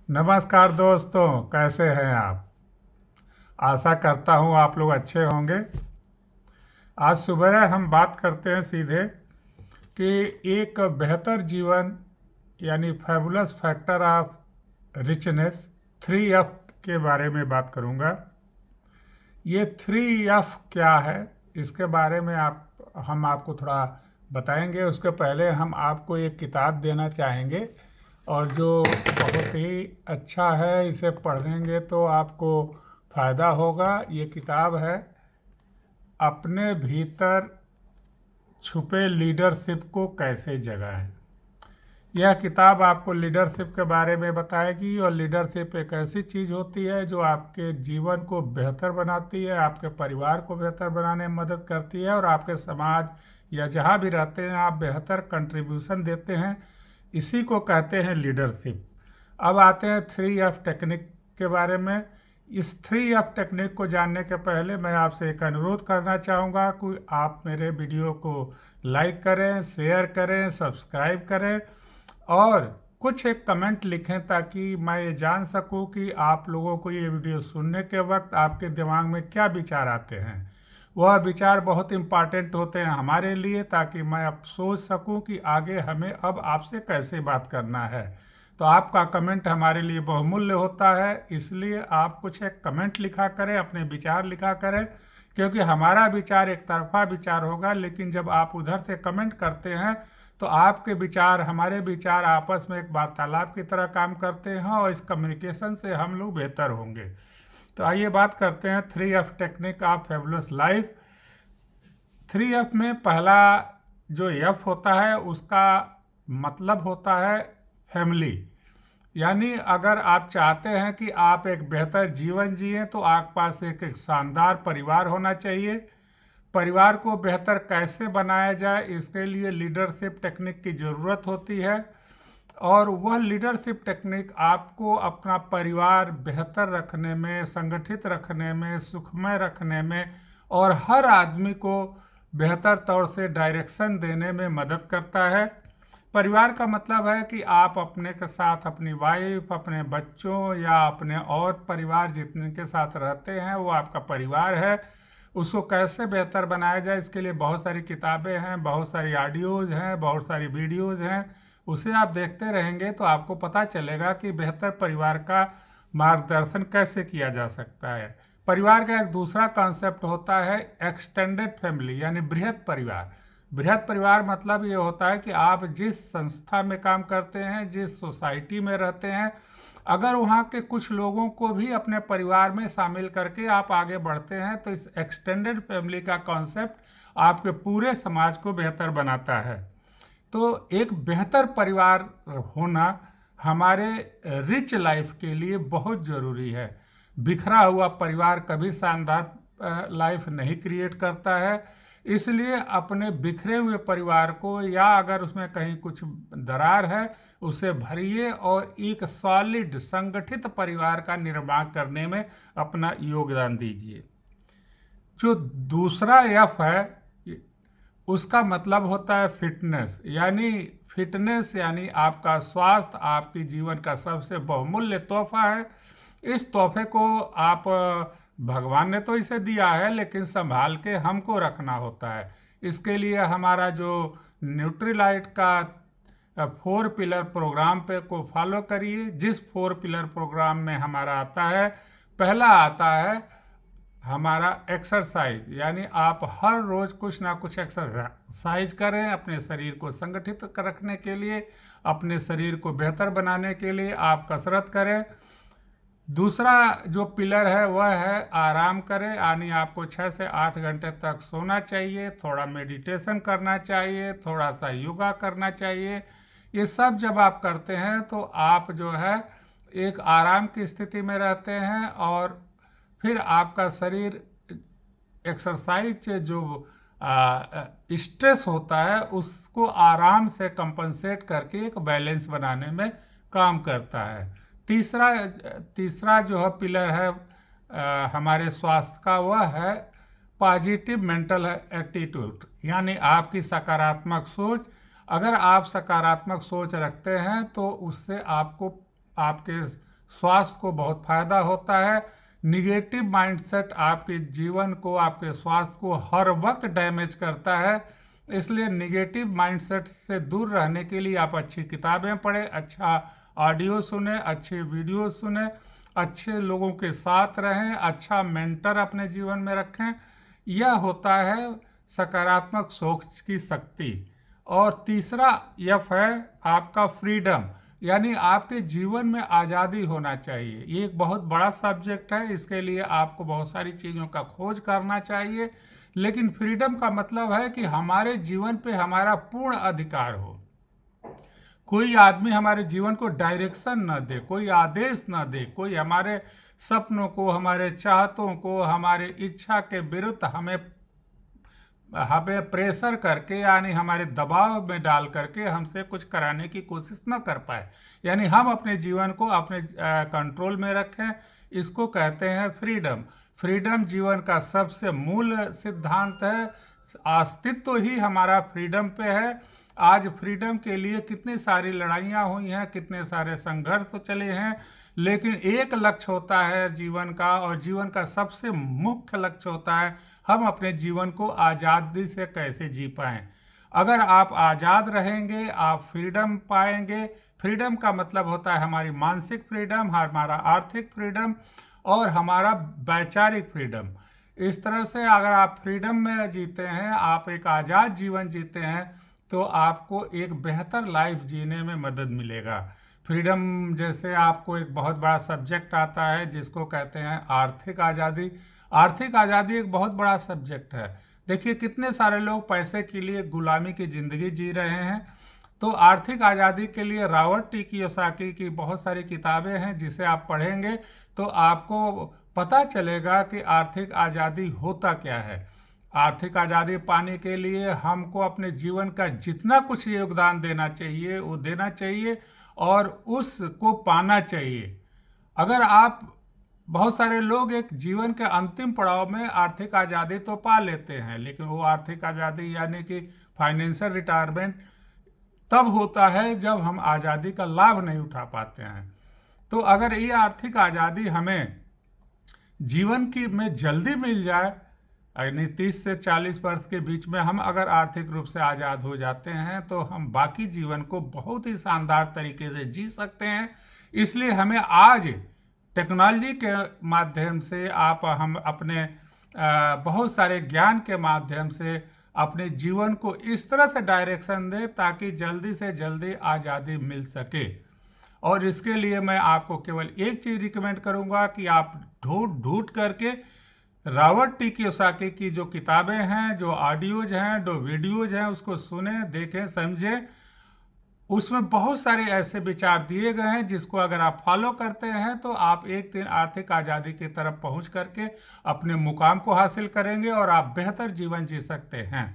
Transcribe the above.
नमस्कार दोस्तों, कैसे हैं आप। आशा करता हूँ आप लोग अच्छे होंगे। आज सुबह हम बात करते हैं सीधे कि एक बेहतर जीवन यानी fabulous factor of richness 3F के बारे में बात करूँगा। ये 3F क्या है, इसके बारे में हम आपको थोड़ा बताएंगे। उसके पहले हम आपको एक किताब देना चाहेंगे और जो बहुत ही अच्छा है, इसे पढ़ेंगे तो आपको फ़ायदा होगा। ये किताब है अपने भीतर छुपे लीडरशिप को कैसे जगाएं। यह किताब आपको लीडरशिप के बारे में बताएगी और लीडरशिप एक ऐसी चीज़ होती है जो आपके जीवन को बेहतर बनाती है, आपके परिवार को बेहतर बनाने में मदद करती है और आपके समाज या जहाँ भी रहते हैं आप बेहतर कंट्रीब्यूशन देते हैं। इसी को कहते हैं लीडरशिप। अब आते हैं 3F टेक्निक के बारे में। इस 3F टेक्निक को जानने के पहले मैं आपसे एक अनुरोध करना चाहूँगा कि आप मेरे वीडियो को लाइक करें, शेयर करें, सब्सक्राइब करें और कुछ एक कमेंट लिखें ताकि मैं ये जान सकूं कि आप लोगों को ये वीडियो सुनने के वक्त आपके दिमाग में क्या विचार आते हैं। वह विचार बहुत इम्पॉर्टेंट होते हैं हमारे लिए, ताकि मैं अब सोच सकूं कि आगे हमें अब आपसे कैसे बात करना है। तो आपका कमेंट हमारे लिए बहुमूल्य होता है, इसलिए आप कुछ एक कमेंट लिखा करें, अपने विचार लिखा करें, क्योंकि हमारा विचार एक तरफा विचार होगा, लेकिन जब आप उधर से कमेंट करते हैं तो आपके विचार हमारे विचार आपस में एक वार्तालाप की तरह काम करते हैं और इस कम्युनिकेशन से हम लोग बेहतर होंगे। तो आइए बात करते हैं 3F technique of fabulous life. 3F में पहला जो F होता है उसका मतलब होता है फैमिली। यानी अगर आप चाहते हैं कि आप एक बेहतर जीवन जिए तो आपके पास एक शानदार परिवार होना चाहिए। परिवार को बेहतर कैसे बनाया जाए, इसके लिए लीडरशिप टेक्निक की ज़रूरत होती है और वह लीडरशिप टेक्निक आपको अपना परिवार बेहतर रखने में, संगठित रखने में, सुखमय रखने में और हर आदमी को बेहतर तौर से डायरेक्शन देने में मदद करता है। परिवार का मतलब है कि आप अपने के साथ अपनी वाइफ, अपने बच्चों या अपने और परिवार जितने के साथ रहते हैं वो आपका परिवार है। उसको कैसे बेहतर बनाया जाए, इसके लिए बहुत सारी किताबें हैं, बहुत सारी ऑडियोज़ हैं, बहुत सारी वीडियोज़ हैं। उसे आप देखते रहेंगे तो आपको पता चलेगा कि बेहतर परिवार का मार्गदर्शन कैसे किया जा सकता है। परिवार का एक दूसरा कॉन्सेप्ट होता है एक्सटेंडेड फैमिली, यानी बृहद परिवार। बृहद परिवार मतलब ये होता है कि आप जिस संस्था में काम करते हैं, जिस सोसाइटी में रहते हैं, अगर वहाँ के कुछ लोगों को भी अपने परिवार में शामिल करके आप आगे बढ़ते हैं तो इस एक्सटेंडेड फैमिली का कॉन्सेप्ट आपके पूरे समाज को बेहतर बनाता है। तो एक बेहतर परिवार होना हमारे रिच लाइफ के लिए बहुत ज़रूरी है। बिखरा हुआ परिवार कभी शानदार लाइफ नहीं क्रिएट करता है। इसलिए अपने बिखरे हुए परिवार को, या अगर उसमें कहीं कुछ दरार है, उसे भरिए और एक सॉलिड संगठित परिवार का निर्माण करने में अपना योगदान दीजिए। जो दूसरा एफ है उसका मतलब होता है फिटनेस। यानी आपका स्वास्थ्य आपके जीवन का सबसे बहुमूल्य तोहफा है। इस तोहफे को आप भगवान ने तो इसे दिया है, लेकिन संभाल के हमको रखना होता है। इसके लिए हमारा जो न्यूट्रीलाइट का 4 पिलर प्रोग्राम पे को फॉलो करिए। जिस 4 पिलर प्रोग्राम में हमारा आता है, पहला आता है हमारा एक्सरसाइज, यानी आप हर रोज़ कुछ ना कुछ एक्सरसाइज करें अपने शरीर को संगठित रखने के लिए, अपने शरीर को बेहतर बनाने के लिए आप कसरत करें। दूसरा जो पिलर है वह है आराम करें, यानी आपको 6 से 8 घंटे तक सोना चाहिए, थोड़ा मेडिटेशन करना चाहिए, थोड़ा सा योगा करना चाहिए। ये सब जब आप करते हैं तो आप जो है एक आराम की स्थिति में रहते हैं और फिर आपका शरीर एक्सरसाइज से जो स्ट्रेस होता है उसको आराम से कंपनसेट करके एक बैलेंस बनाने में काम करता है। तीसरा जो है पिलर है हमारे स्वास्थ्य का, वह है पॉजिटिव मेंटल एटीट्यूड, यानी आपकी सकारात्मक सोच। अगर आप सकारात्मक सोच रखते हैं तो उससे आपको आपके स्वास्थ्य को बहुत फायदा होता है। निगेटिव माइंडसेट आपके जीवन को, आपके स्वास्थ्य को हर वक्त डैमेज करता है। इसलिए निगेटिव माइंडसेट से दूर रहने के लिए आप अच्छी किताबें पढ़ें, अच्छा ऑडियो सुने, अच्छे वीडियो सुने, अच्छे लोगों के साथ रहें, अच्छा मेंटर अपने जीवन में रखें। यह होता है सकारात्मक सोच की शक्ति। और तीसरा एफ है आपका फ्रीडम, यानी आपके जीवन में आज़ादी होना चाहिए। ये एक बहुत बड़ा सब्जेक्ट है, इसके लिए आपको बहुत सारी चीज़ों का खोज करना चाहिए। लेकिन फ्रीडम का मतलब है कि हमारे जीवन पे हमारा पूर्ण अधिकार हो। कोई आदमी हमारे जीवन को डायरेक्शन न दे, कोई आदेश न दे, कोई हमारे सपनों को, हमारे चाहतों को, हमारे इच्छा के विरुद्ध हमें प्रेशर करके, यानी हमारे दबाव में डाल करके हमसे कुछ कराने की कोशिश न कर पाए। यानी हम अपने जीवन को अपने कंट्रोल में रखें, इसको कहते हैं फ्रीडम। फ्रीडम जीवन का सबसे मूल सिद्धांत है। अस्तित्व ही हमारा फ्रीडम पे है। आज फ्रीडम के लिए कितनी सारी लड़ाइयाँ हुई हैं, कितने सारे संघर्ष चले हैं, लेकिन एक लक्ष्य होता है जीवन का, और जीवन का सबसे मुख्य लक्ष्य होता है हम अपने जीवन को आज़ादी से कैसे जी पाएं। अगर आप आज़ाद रहेंगे, आप फ्रीडम पाएंगे। फ्रीडम का मतलब होता है हमारी मानसिक फ्रीडम, हमारा आर्थिक फ्रीडम और हमारा वैचारिक फ्रीडम। इस तरह से अगर आप फ्रीडम में जीते हैं, आप एक आज़ाद जीवन जीते हैं, तो आपको एक बेहतर लाइफ जीने में मदद मिलेगा। फ्रीडम जैसे आपको एक बहुत बड़ा सब्जेक्ट आता है जिसको कहते हैं आर्थिक आज़ादी। आर्थिक आज़ादी एक बहुत बड़ा सब्जेक्ट है। देखिए कितने सारे लोग पैसे के लिए गुलामी की ज़िंदगी जी रहे हैं। तो आर्थिक आज़ादी के लिए रॉबर्ट टी कियोसाकी की बहुत सारी किताबें हैं, जिसे आप पढ़ेंगे तो आपको पता चलेगा कि आर्थिक आज़ादी होता क्या है। आर्थिक आज़ादी पाने के लिए हमको अपने जीवन का जितना कुछ योगदान देना चाहिए वो देना चाहिए और उसको पाना चाहिए। अगर आप, बहुत सारे लोग एक जीवन के अंतिम पड़ाव में आर्थिक आज़ादी तो पा लेते हैं, लेकिन वो आर्थिक आज़ादी यानी कि फाइनेंशियल रिटायरमेंट तब होता है जब हम आज़ादी का लाभ नहीं उठा पाते हैं। तो अगर ये आर्थिक आज़ादी हमें जीवन की में जल्दी मिल जाए, यानी 30 से 40 वर्ष के बीच में हम अगर आर्थिक रूप से आज़ाद हो जाते हैं, तो हम बाकी जीवन को बहुत ही शानदार तरीके से जी सकते हैं। इसलिए हमें आज टेक्नोलॉजी के माध्यम से हम अपने बहुत सारे ज्ञान के माध्यम से अपने जीवन को इस तरह से डायरेक्शन दें ताकि जल्दी से जल्दी आज़ादी मिल सके। और इसके लिए मैं आपको केवल एक चीज़ रिकमेंड करूंगा कि आप ढूंढ करके रॉबर्ट टी कियोसाकी की जो किताबें हैं, जो ऑडियोज हैं, जो वीडियोज हैं, उसको सुने, देखें, समझें। उसमें बहुत सारे ऐसे विचार दिए गए हैं जिसको अगर आप फॉलो करते हैं तो आप एक दिन आर्थिक आज़ादी की तरफ पहुंच करके अपने मुकाम को हासिल करेंगे और आप बेहतर जीवन जी सकते हैं।